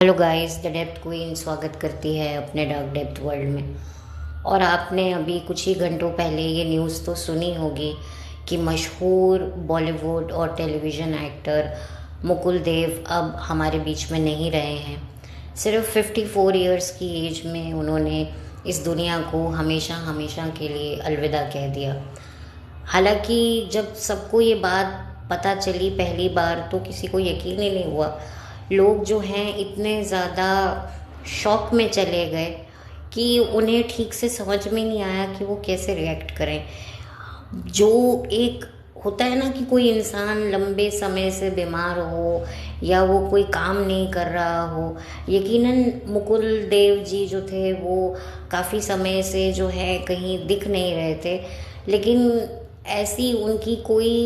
Hello guys, the depth queen स्वागत करती है अपने डार्क डेप्थ वर्ल्ड में। और आपने अभी कुछ ही घंटों पहले ये न्यूज़ तो सुनी होगी कि मशहूर बॉलीवुड और टेलीविज़न एक्टर मुकुल देव अब हमारे बीच में नहीं रहे हैं। सिर्फ 54 इयर्स की एज में उन्होंने इस दुनिया को हमेशा हमेशा के लिए अलविदा कह दिया। हालांकि जब सबको ये बात पता चली पहली बार तो किसी को यकीन ही नहीं हुआ। लोग जो हैं इतने ज़्यादा शॉक में चले गए कि उन्हें ठीक से समझ में नहीं आया कि वो कैसे रिएक्ट करें। जो एक होता है ना कि कोई इंसान लंबे समय से बीमार हो या वो कोई काम नहीं कर रहा हो। यकीनन मुकुल देव जी जो थे वो काफ़ी समय से जो है कहीं दिख नहीं रहे थे, लेकिन ऐसी उनकी कोई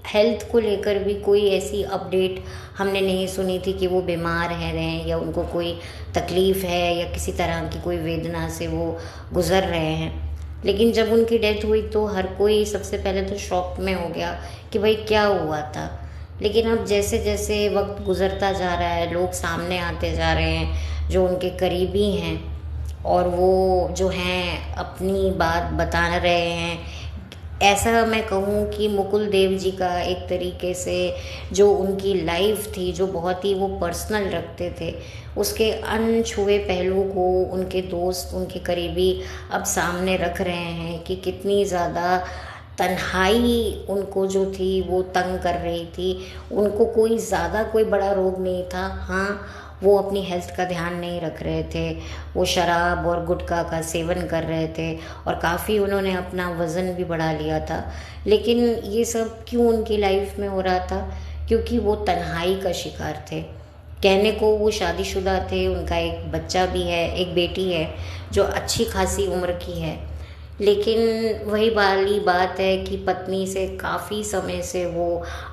हेल्थ को लेकर भी कोई ऐसी अपडेट हमने नहीं सुनी थी कि वो बीमार है रहे या उनको कोई तकलीफ़ है या किसी तरह की कोई वेदना से वो गुज़र रहे हैं। लेकिन जब उनकी डेथ हुई तो हर कोई सबसे पहले तो शॉक में हो गया कि भाई क्या हुआ था। लेकिन अब जैसे जैसे वक्त गुज़रता जा रहा है, लोग सामने आते जा रहे हैं जो उनके करीबी हैं और वो जो हैं अपनी बात बता रहे हैं। ऐसा मैं कहूँ कि मुकुल देव जी का एक तरीके से जो उनकी लाइफ थी, जो बहुत ही वो पर्सनल रखते थे, उसके अनछुए पहलू को उनके दोस्त, उनके करीबी अब सामने रख रहे हैं कि कितनी ज़्यादा तन्हाई उनको जो थी वो तंग कर रही थी। उनको कोई ज़्यादा कोई बड़ा रोग नहीं था। हाँ, वो अपनी हेल्थ का ध्यान नहीं रख रहे थे, वो शराब और गुटखा का सेवन कर रहे थे और काफ़ी उन्होंने अपना वज़न भी बढ़ा लिया था। लेकिन ये सब क्यों उनकी लाइफ में हो रहा था? क्योंकि वो तन्हाई का शिकार थे। कहने को वो शादीशुदा थे, उनका एक बच्चा भी है, एक बेटी है जो अच्छी खासी उम्र की है। लेकिन वही वाली बात है कि पत्नी से काफ़ी समय से वो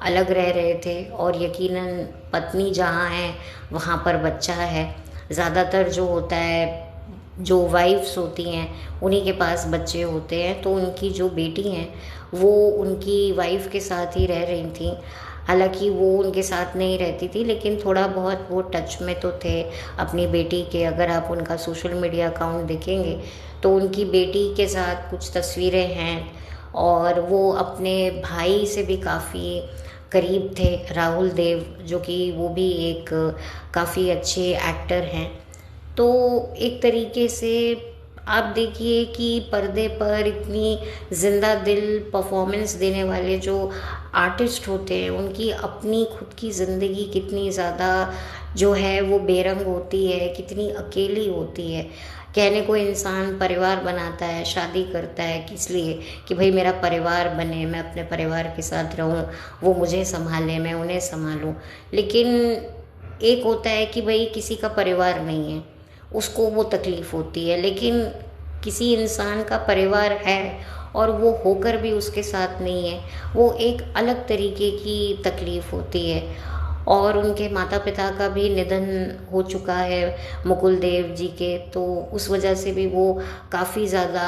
अलग रह रहे थे और यकीनन पत्नी जहाँ है वहाँ पर बच्चा है। ज़्यादातर जो होता है, जो वाइफ्स होती हैं उन्हीं के पास बच्चे होते हैं, तो उनकी जो बेटी हैं वो उनकी वाइफ के साथ ही रह रही थी। हालांकि वो उनके साथ नहीं रहती थी, लेकिन थोड़ा बहुत वो टच में तो थे अपनी बेटी के। अगर आप उनका सोशल मीडिया अकाउंट देखेंगे तो उनकी बेटी के साथ कुछ तस्वीरें हैं और वो अपने भाई से भी काफ़ी करीब थे, राहुल देव, जो कि वो भी एक काफ़ी अच्छे एक्टर हैं। तो एक तरीके से आप देखिए कि पर्दे पर इतनी ज़िंदा दिल परफॉर्मेंस देने वाले जो आर्टिस्ट होते हैं उनकी अपनी खुद की ज़िंदगी कितनी ज़्यादा जो है वो बेरंग होती है, कितनी अकेली होती है। कहने को इंसान परिवार बनाता है, शादी करता है किस लिए कि भाई मेरा परिवार बने, मैं अपने परिवार के साथ रहूं, वो मुझे संभाले, मैं उन्हें संभालूं। लेकिन एक होता है कि भाई किसी का परिवार नहीं है, उसको वो तकलीफ़ होती है। लेकिन किसी इंसान का परिवार है और वो होकर भी उसके साथ नहीं है, वो एक अलग तरीके की तकलीफ़ होती है। और उनके माता पिता का भी निधन हो चुका है मुकुल देव जी के, तो उस वजह से भी वो काफ़ी ज़्यादा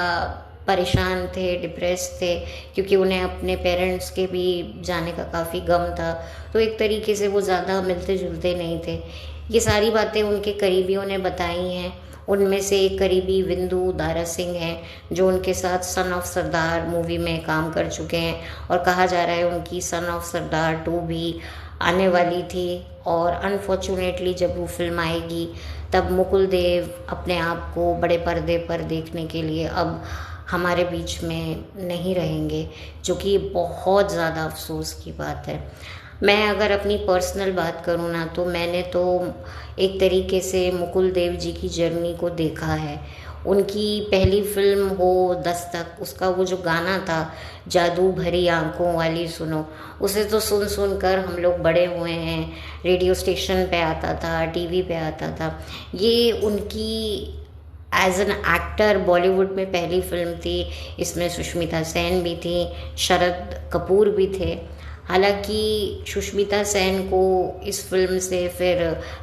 परेशान थे, डिप्रेस थे, क्योंकि उन्हें अपने पेरेंट्स के भी जाने का काफ़ी गम था। तो एक तरीके से वो ज़्यादा मिलते जुलते नहीं थे। ये सारी बातें उनके करीबियों ने बताई हैं। उनमें से एक करीबी विंदु दारा सिंह हैं जो उनके साथ सन ऑफ सरदार मूवी में काम कर चुके हैं और कहा जा रहा है उनकी सन ऑफ सरदार 2 भी आने वाली थी। और अनफॉर्चुनेटली जब वो फिल्म आएगी तब मुकुल देव अपने आप को बड़े पर्दे पर देखने के लिए अब हमारे बीच में नहीं रहेंगे, जो कि बहुत ज़्यादा अफसोस की बात है। मैं अगर अपनी पर्सनल बात करूँ ना, तो मैंने तो एक तरीके से मुकुल देव जी की जर्नी को देखा है। उनकी पहली फिल्म हो दस्तक, उसका वो जो गाना था जादू भरी आंखों वाली सुनो, उसे तो सुन सुन कर हम लोग बड़े हुए हैं। रेडियो स्टेशन पे आता था, टीवी पे आता था। ये उनकी एज एन एक्टर बॉलीवुड में पहली फिल्म थी। इसमें सुष्मिता सेन भी थी, शरद कपूर भी थे। हालांकि सुष्मिता सेन को इस फिल्म से फिर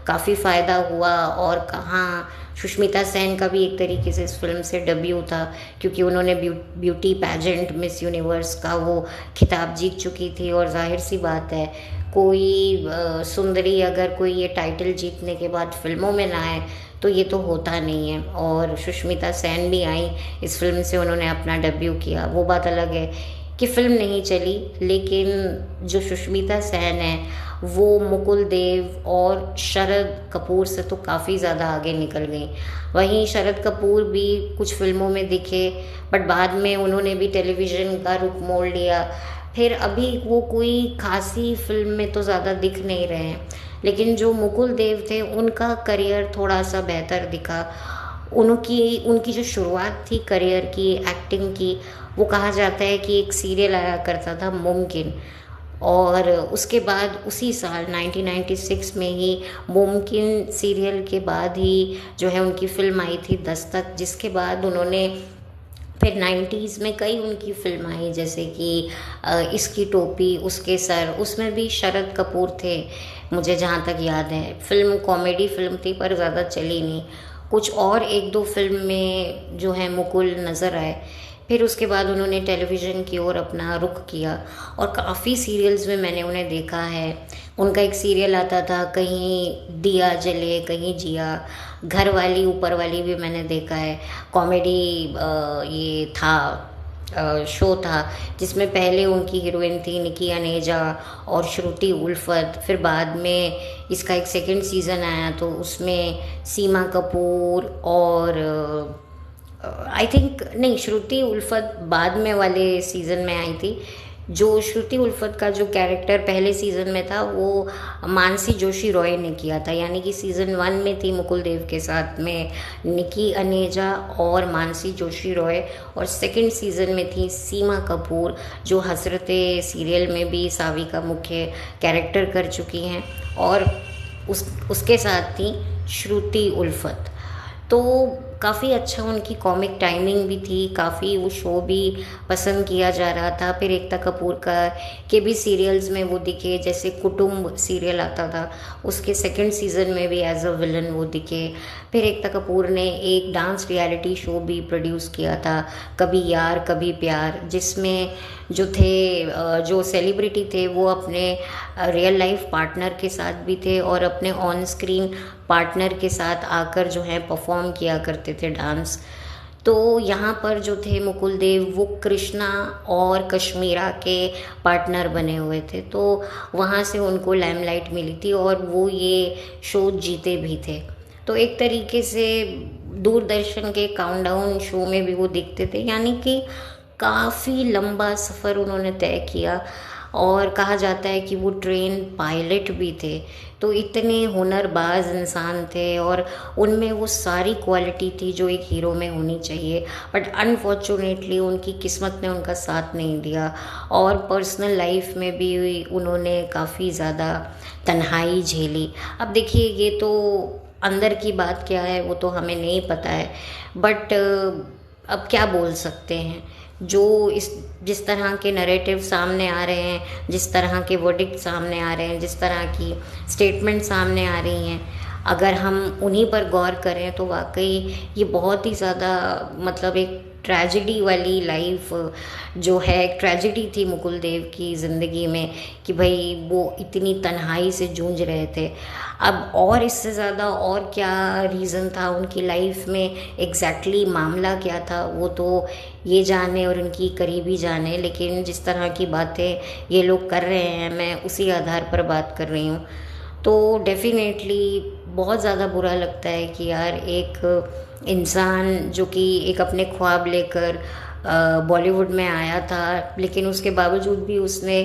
काफ़ी फ़ायदा हुआ और कहाँ सुष्मिता सेन का भी एक तरीके से इस फिल्म से डेब्यू था, क्योंकि उन्होंने ब्यूटी पैजेंट मिस यूनिवर्स का वो खिताब जीत चुकी थी। और जाहिर सी बात है कोई सुंदरी अगर कोई ये टाइटल जीतने के बाद फिल्मों में ना आए तो ये तो होता नहीं है। और सुष्मिता सेन भी आई, इस फिल्म से उन्होंने अपना डेब्यू किया। वो बात अलग है कि फिल्म नहीं चली, लेकिन जो सुष्मिता सेन है वो मुकुल देव और शरद कपूर से तो काफ़ी ज़्यादा आगे निकल गई। वहीं शरद कपूर भी कुछ फिल्मों में दिखे, बट बाद में उन्होंने भी टेलीविज़न का रुख मोड़ लिया। फिर अभी वो कोई खासी फिल्म में तो ज़्यादा दिख नहीं रहे हैं, लेकिन जो मुकुल देव थे उनका करियर थोड़ा सा बेहतर दिखा। उनकी जो शुरुआत थी करियर की, एक्टिंग की, वो कहा जाता है कि एक सीरियल आया करता था मुमकिन, और उसके बाद उसी साल 1996 में ही मुमकिन सीरियल के बाद ही जो है उनकी फिल्म आई थी दस्तक, जिसके बाद उन्होंने फिर 90s में कई उनकी फिल्म आई, जैसे कि इसकी टोपी उसके सर, उसमें भी शरद कपूर थे मुझे जहाँ तक याद है। फिल्म कॉमेडी फिल्म थी पर ज़्यादा चली नहीं। कुछ और एक दो फिल्म में जो है मुकुल नज़र आए। फिर उसके बाद उन्होंने टेलीविज़न की ओर अपना रुख किया और काफ़ी सीरियल्स में मैंने उन्हें देखा है। उनका एक सीरियल आता था, कहीं दिया जले कहीं जिया, घर वाली ऊपर वाली भी मैंने देखा है। कॉमेडी ये था, शो था, जिसमें पहले उनकी हीरोइन थी निकी अनेजा और श्रुति उल्फत। फिर बाद में इसका एक सेकंड सीज़न आया तो उसमें सीमा कपूर और आई थिंक नहीं, श्रुति उल्फत बाद में वाले सीज़न में आई थी। जो श्रुति उल्फत का जो कैरेक्टर पहले सीज़न में था वो मानसी जोशी रॉय ने किया था, यानी कि सीज़न 1 में थी मुकुल देव के साथ में निकी अनेजा और मानसी जोशी रॉय, और सेकंड सीज़न में थी सीमा कपूर, जो हसरते सीरियल में भी सावी का मुख्य कैरेक्टर कर चुकी हैं, और उसके साथ थी श्रुति उल्फत। तो काफ़ी अच्छा उनकी कॉमिक टाइमिंग भी थी, काफ़ी वो शो भी पसंद किया जा रहा था। फिर एकता कपूर का के भी सीरियल्स में वो दिखे, जैसे कुटुंब सीरियल आता था उसके सेकंड सीज़न में भी एज अ विलन वो दिखे। फिर एकता कपूर ने एक डांस रियलिटी शो भी प्रोड्यूस किया था, कभी यार कभी प्यार, जिसमें जो सेलिब्रिटी थे वो अपने रियल लाइफ पार्टनर के साथ भी थे और अपने ऑन स्क्रीन पार्टनर के साथ आकर जो है परफॉर्म किया करते थे डांस। तो यहाँ पर जो थे मुकुल देव वो कृष्णा और कश्मीरा के पार्टनर बने हुए थे, तो वहाँ से उनको लाइमलाइट मिली थी और वो ये शो जीते भी थे। तो एक तरीके से दूरदर्शन के काउंटडाउन शो में भी वो दिखते थे, यानी कि काफ़ी लंबा सफ़र उन्होंने तय किया। और कहा जाता है कि वो ट्रेन पायलट भी थे, तो इतने हुनरबाज इंसान थे और उनमें वो सारी क्वालिटी थी जो एक हीरो में होनी चाहिए। बट अनफॉर्चुनेटली उनकी किस्मत ने उनका साथ नहीं दिया और पर्सनल लाइफ में भी उन्होंने काफ़ी ज़्यादा तन्हाई झेली। अब देखिए, ये तो अंदर की बात क्या है वो तो हमें नहीं पता है, बट अब क्या बोल सकते हैं। जिस तरह के नैरेटिव सामने आ रहे हैं, जिस तरह के वर्डिक्ट सामने आ रहे हैं, जिस तरह की स्टेटमेंट सामने आ रही हैं, अगर हम उन्हीं पर गौर करें तो वाकई ये बहुत ही ज़्यादा मतलब एक ट्रेजेडी वाली लाइफ जो है, एक ट्रेजेडी थी मुकुल देव की ज़िंदगी में कि भाई वो इतनी तन्हाई से जूझ रहे थे। अब और इससे ज़्यादा और क्या रीज़न था उनकी लाइफ में, एग्जैक्टली मामला क्या था, वो तो ये जाने और उनकी करीबी जाने। लेकिन जिस तरह की बातें ये लोग कर रहे हैं, मैं उसी आधार पर बात कर रही हूँ। तो डेफिनेटली बहुत ज़्यादा बुरा लगता है कि यार एक इंसान जो कि एक अपने ख्वाब लेकर बॉलीवुड में आया था, लेकिन उसके बावजूद भी उसने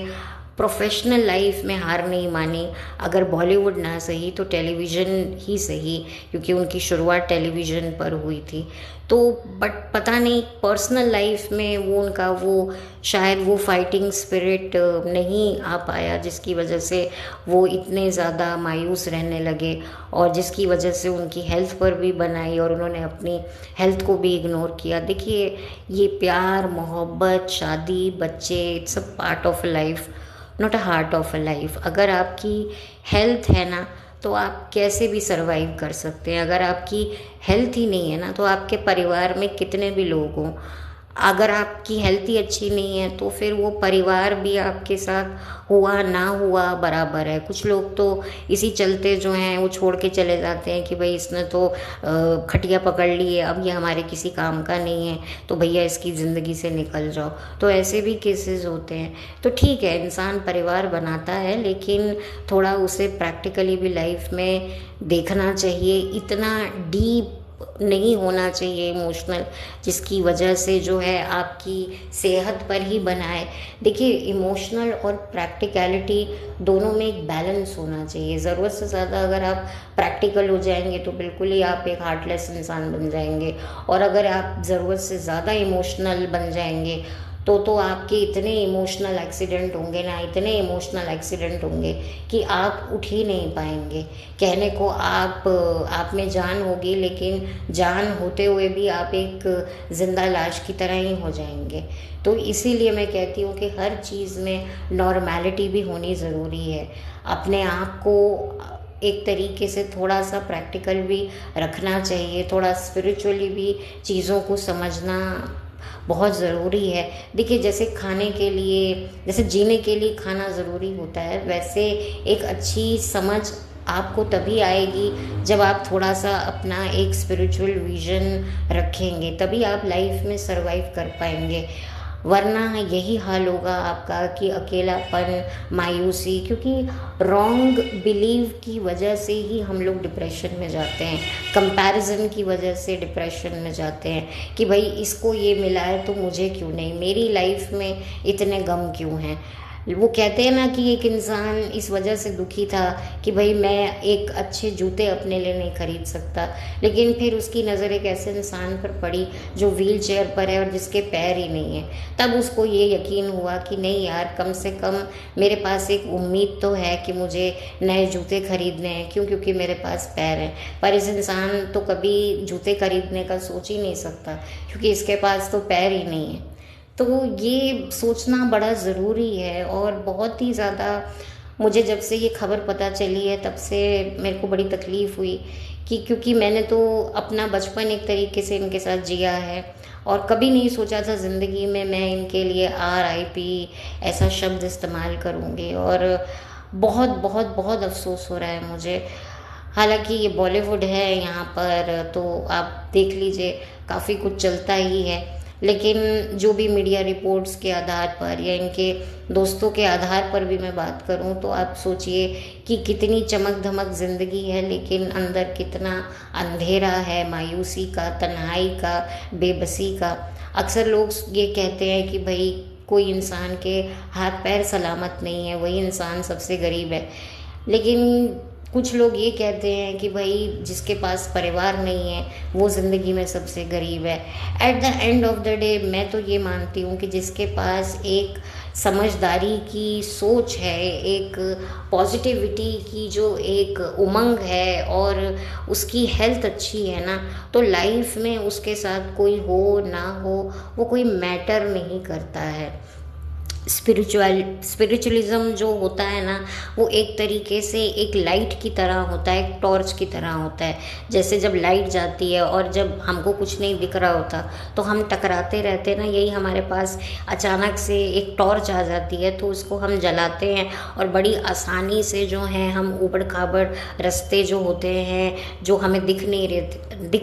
प्रोफेशनल लाइफ में हार नहीं मानी। अगर बॉलीवुड ना सही तो टेलीविज़न ही सही, क्योंकि उनकी शुरुआत टेलीविज़न पर हुई थी। तो बट पता नहीं पर्सनल लाइफ में वो उनका वो शायद वो फाइटिंग स्पिरिट नहीं आ पाया, जिसकी वजह से वो इतने ज़्यादा मायूस रहने लगे और जिसकी वजह से उनकी हेल्थ पर भी बनाई और उन्होंने अपनी हेल्थ को भी इग्नोर किया। देखिए, ये प्यार, मोहब्बत, शादी, बच्चे, it's a part of life, not a heart of a life. अगर आपकी हेल्थ है ना तो आप कैसे भी सरवाइव कर सकते हैं। अगर आपकी हेल्थ ही नहीं है ना तो आपके परिवार में कितने भी लोग हों, अगर आपकी हेल्थ ही अच्छी नहीं है तो फिर वो परिवार भी आपके साथ हुआ ना हुआ बराबर है। कुछ लोग तो इसी चलते जो हैं वो छोड़ के चले जाते हैं कि भाई इसने तो खटिया पकड़ ली है, अब ये हमारे किसी काम का नहीं है, तो भैया इसकी ज़िंदगी से निकल जाओ। तो ऐसे भी केसेस होते हैं। तो ठीक है, इंसान परिवार बनाता है, लेकिन थोड़ा उसे प्रैक्टिकली भी लाइफ में देखना चाहिए। इतना डीप नहीं होना चाहिए इमोशनल, जिसकी वजह से जो है आपकी सेहत पर ही बनाए। देखिए, इमोशनल और प्रैक्टिकलिटी दोनों में एक बैलेंस होना चाहिए। ज़रूरत से ज़्यादा अगर आप प्रैक्टिकल हो जाएंगे तो बिल्कुल ही आप एक हार्टलेस इंसान बन जाएंगे, और अगर आप ज़रूरत से ज़्यादा इमोशनल बन जाएंगे तो आपके इतने इमोशनल एक्सीडेंट होंगे ना, इतने इमोशनल एक्सीडेंट होंगे कि आप उठ ही नहीं पाएंगे। कहने को आप में जान होगी, लेकिन जान होते हुए भी आप एक ज़िंदा लाश की तरह ही हो जाएंगे। तो इसीलिए मैं कहती हूँ कि हर चीज़ में नॉर्मैलिटी भी होनी ज़रूरी है। अपने आप को एक तरीके से थोड़ा सा प्रैक्टिकल भी रखना चाहिए, थोड़ा स्पिरिचुअली भी चीज़ों को समझना बहुत ज़रूरी है। देखिए, जैसे खाने के लिए, जैसे जीने के लिए खाना ज़रूरी होता है, वैसे एक अच्छी समझ आपको तभी आएगी जब आप थोड़ा सा अपना एक स्पिरिचुअल विजन रखेंगे, तभी आप लाइफ में सरवाइव कर पाएंगे। वरना यही हाल होगा आपका कि अकेलापन, मायूसी, क्योंकि रॉन्ग बिलीव की वजह से ही हम लोग डिप्रेशन में जाते हैं। कंपैरिजन की वजह से डिप्रेशन में जाते हैं कि भाई इसको ये मिला है तो मुझे क्यों नहीं, मेरी लाइफ में इतने गम क्यों हैं। वो कहते हैं ना कि एक इंसान इस वजह से दुखी था कि भाई मैं एक अच्छे जूते अपने लिए नहीं खरीद सकता, लेकिन फिर उसकी नज़र एक ऐसे इंसान पर पड़ी जो व्हील चेयर पर है और जिसके पैर ही नहीं है। तब उसको ये यकीन हुआ कि नहीं यार, कम से कम मेरे पास एक उम्मीद तो है कि मुझे नए जूते खरीदने हैं। क्यों? क्योंकि मेरे पास पैर हैं। पर इस इंसान तो कभी जूते खरीदने का सोच ही नहीं सकता, क्योंकि इसके पास तो पैर ही नहीं है। तो ये सोचना बड़ा ज़रूरी है। और बहुत ही ज़्यादा मुझे जब से ये खबर पता चली है तब से मेरे को बड़ी तकलीफ़ हुई कि क्योंकि मैंने तो अपना बचपन एक तरीके से इनके साथ जिया है, और कभी नहीं सोचा था ज़िंदगी में मैं इनके लिए RIP ऐसा शब्द इस्तेमाल करूँगी। और बहुत बहुत बहुत अफसोस हो रहा है मुझे। हालांकि ये बॉलीवुड है, यहाँ पर तो आप देख लीजिए काफ़ी कुछ चलता ही है, लेकिन जो भी मीडिया रिपोर्ट्स के आधार पर या इनके दोस्तों के आधार पर भी मैं बात करूं तो आप सोचिए कि कितनी चमक धमक ज़िंदगी है, लेकिन अंदर कितना अंधेरा है, मायूसी का, तन्हाई का, बेबसी का। अक्सर लोग ये कहते हैं कि भाई कोई इंसान के हाथ पैर सलामत नहीं है, वही इंसान सबसे गरीब है। लेकिन कुछ लोग ये कहते हैं कि भाई जिसके पास परिवार नहीं है वो ज़िंदगी में सबसे गरीब है। At the end of the day मैं तो ये मानती हूँ कि जिसके पास एक समझदारी की सोच है, एक पॉजिटिविटी की जो एक उमंग है, और उसकी हेल्थ अच्छी है ना, तो लाइफ में उसके साथ कोई हो ना हो वो कोई मैटर नहीं करता है। स्पिरिचुअलिज्म जो होता है ना, वो एक तरीके से एक लाइट की तरह होता है, एक टॉर्च की तरह होता है। जैसे जब लाइट जाती है और जब हमको कुछ नहीं दिख रहा होता तो हम टकराते रहते हैं ना, यही हमारे पास अचानक से एक टॉर्च आ जाती है तो उसको हम जलाते हैं और बड़ी आसानी से जो है हम ऊबड़ खाबड़ रास्ते जो होते हैं, जो हमें दिख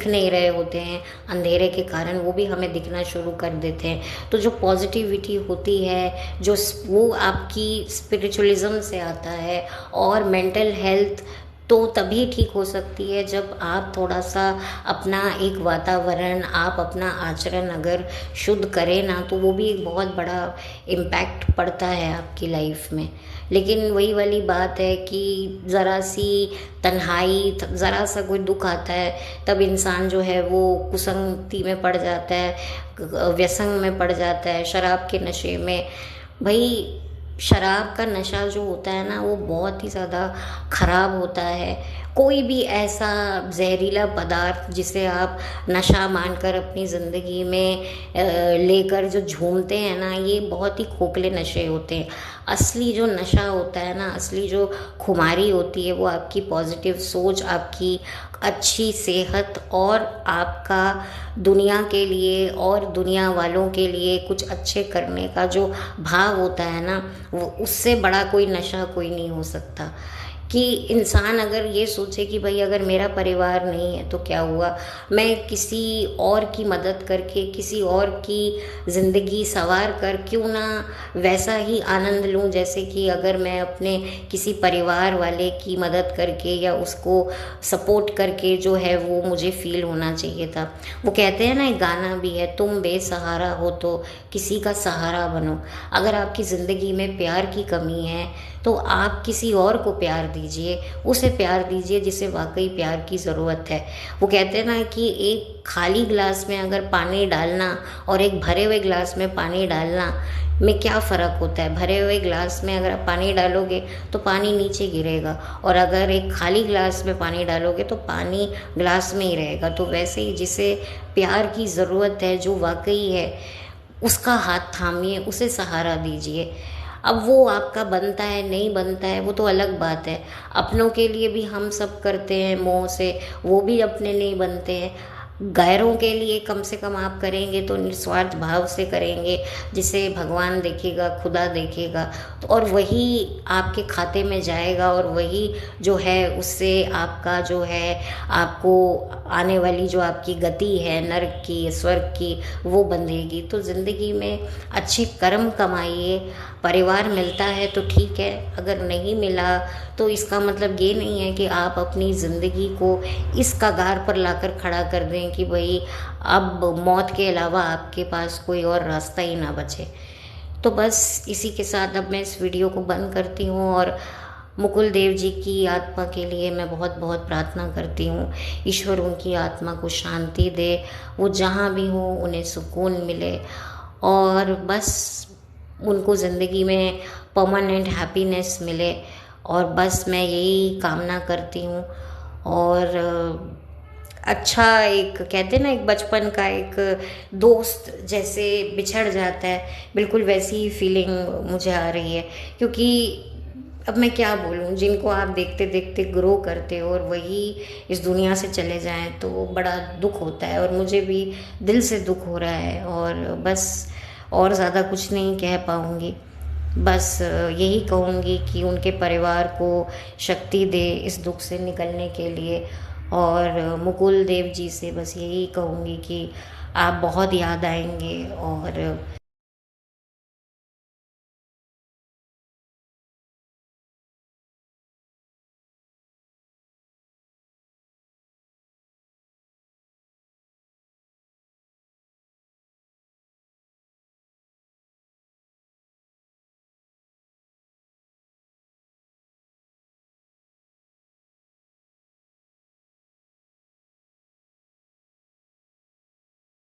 नहीं रहे होते हैं अंधेरे के कारण, वो भी हमें दिखना शुरू कर देते हैं। तो जो पॉजिटिविटी होती है, जो वो आपकी स्पिरिचुअलिज्म से आता है, और मेंटल हेल्थ तो तभी ठीक हो सकती है जब आप थोड़ा सा अपना एक वातावरण, आप अपना आचरण अगर शुद्ध करें ना, तो वो भी एक बहुत बड़ा इम्पैक्ट पड़ता है आपकी लाइफ में। लेकिन वही वाली बात है कि ज़रा सी तन्हाई, ज़रा सा कोई दुख आता है तब इंसान जो है वो कुसंगति में पड़ जाता है, व्यसन में पड़ जाता है, शराब के नशे में। भाई शराब का नशा जो होता है ना, वो बहुत ही ज़्यादा ख़राब होता है, कोई भी ऐसा जहरीला पदार्थ जिसे आप नशा मानकर अपनी ज़िंदगी में लेकर जो झूमते हैं ना, ये बहुत ही खोखले नशे होते हैं। असली जो नशा होता है ना, असली जो खुमारी होती है, वो आपकी पॉजिटिव सोच, आपकी अच्छी सेहत और आपका दुनिया के लिए और दुनिया वालों के लिए कुछ अच्छे करने का जो भाव होता है ना, वो उससे बड़ा कोई नशा कोई नहीं हो सकता। कि इंसान अगर ये सोचे कि भाई अगर मेरा परिवार नहीं है तो क्या हुआ, मैं किसी और की मदद करके, किसी और की ज़िंदगी संवार कर क्यों ना वैसा ही आनंद लूं जैसे कि अगर मैं अपने किसी परिवार वाले की मदद करके या उसको सपोर्ट करके जो है वो मुझे फील होना चाहिए था। वो कहते हैं ना, एक गाना भी है, तुम बेसहारा हो तो किसी का सहारा बनो। अगर आपकी ज़िंदगी में प्यार की कमी है तो आप किसी और को प्यार दीजिए, उसे प्यार दीजिए जिसे वाकई प्यार की ज़रूरत है। वो कहते हैं ना कि एक खाली गिलास में अगर पानी डालना और एक भरे हुए गिलास में पानी डालना में क्या फ़र्क होता है। भरे हुए गिलास में अगर आप पानी डालोगे तो पानी नीचे गिरेगा, और अगर एक खाली गिलास में पानी डालोगे तो पानी गिलास में ही रहेगा। तो वैसे ही जिसे प्यार की ज़रूरत है, जो वाकई है, उसका हाथ थामिए, उसे सहारा दीजिए। अब वो आपका बनता है नहीं बनता है वो तो अलग बात है। अपनों के लिए भी हम सब करते हैं मोह से, वो भी अपने नहीं बनते हैं। गैरों के लिए कम से कम आप करेंगे तो निस्वार्थ भाव से करेंगे, जिसे भगवान देखेगा, खुदा देखेगा, तो और वही आपके खाते में जाएगा, और वही जो है उससे आपका जो है आपको आने वाली जो आपकी गति है नरक की, स्वर्ग की, वो बंधेगी। तो ज़िंदगी में अच्छे कर्म कमाइए। परिवार मिलता है तो ठीक है, अगर नहीं मिला तो इसका मतलब ये नहीं है कि आप अपनी ज़िंदगी को इस कगार पर लाकर खड़ा कर दें कि भाई अब मौत के अलावा आपके पास कोई और रास्ता ही ना बचे। तो बस इसी के साथ अब मैं इस वीडियो को बंद करती हूँ, और मुकुल देव जी की आत्मा के लिए मैं बहुत बहुत प्रार्थना करती हूँ। ईश्वर उनकी आत्मा को शांति दे, वो जहाँ भी हो उन्हें सुकून मिले, और बस उनको ज़िंदगी में परमानेंट हैप्पीनेस मिले। और बस मैं यही कामना करती हूँ। और अच्छा, एक कहते हैं ना, एक बचपन का एक दोस्त जैसे बिछड़ जाता है, बिल्कुल वैसी ही फीलिंग मुझे आ रही है। क्योंकि अब मैं क्या बोलूँ, जिनको आप देखते देखते ग्रो करते हो और वही इस दुनिया से चले जाएं तो बड़ा दुख होता है, और मुझे भी दिल से दुख हो रहा है। और बस और ज़्यादा कुछ नहीं कह पाऊँगी। बस यही कहूँगी कि उनके परिवार को शक्ति दे इस दुख से निकलने के लिए। और मुकुल देव जी से बस यही कहूँगी कि आप बहुत याद आएंगे, और